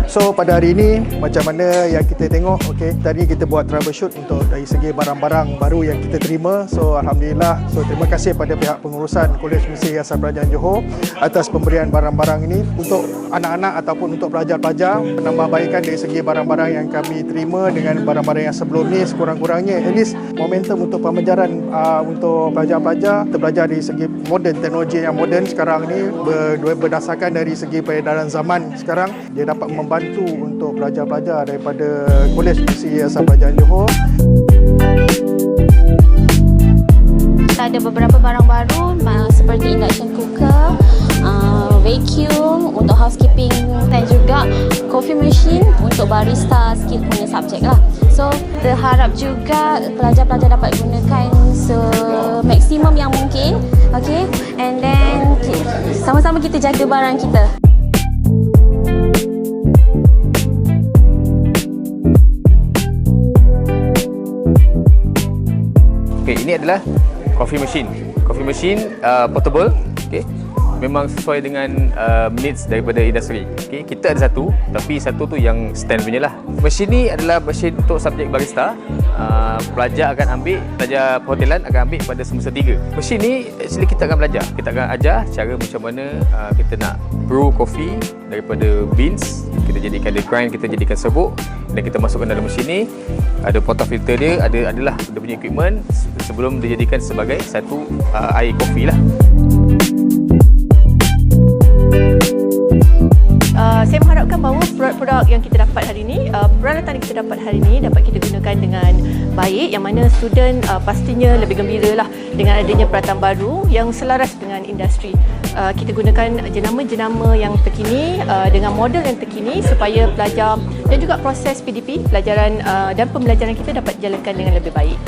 So pada hari ini macam mana yang kita tengok, okey, tadi kita buat troubleshoot untuk dari segi barang-barang baru yang kita terima. So alhamdulillah, so terima kasih pada pihak pengurusan Kolej Mesin Hiasan Pelajaran Johor atas pemberian barang-barang ini untuk anak-anak ataupun untuk pelajar-pelajar, menambahbaikkan dari segi barang-barang yang kami terima dengan barang-barang yang sebelum ni sekurang-kurangnya at least momentum untuk pembelajaran untuk pelajar-pelajar belajar dari segi moden, teknologi yang moden sekarang ni berdasarkan dari segi peredaran zaman sekarang, dia dapat membantu untuk pelajar-pelajar daripada Kolej Mesin Hiasan Pelajaran Johor. Kita ada beberapa barang baru seperti induction cooker, vacuum untuk housekeeping dan juga coffee machine untuk barista skill punya subjek lah. So, kita harap juga pelajar-pelajar dapat gunakan semaksimum yang mungkin. Okay? And then, sama-sama kita jaga barang kita. Okay, ini adalah coffee machine. Coffee machine portable. Okay. Memang sesuai dengan needs daripada industri. Okay, kita ada satu, tapi satu tu yang stand punya lah. Mesin ni adalah mesin untuk subjek barista. Pelajar akan ambil, pelajar perhotelan akan ambil pada semester 3. Mesin ni actually kita akan belajar. Kita akan ajar cara macam mana kita nak brew coffee daripada beans. Kita jadikan dia grind, kita jadikan serbuk dan kita masukkan dalam mesin ni. Ada portafilter dia, adalah dia punya equipment sebelum dijadikan sebagai satu air kopi lah. Saya mengharapkan bahawa produk-produk yang kita dapat hari ini, peralatan yang kita dapat hari ini dapat kita gunakan dengan baik, yang mana student pastinya lebih gembira lah dengan adanya peralatan baru yang selaras dengan industri. Kita gunakan jenama-jenama yang terkini dengan model yang terkini supaya pelajar dan juga proses PDP, pelajaran dan pembelajaran kita dapat dijalankan dengan lebih baik.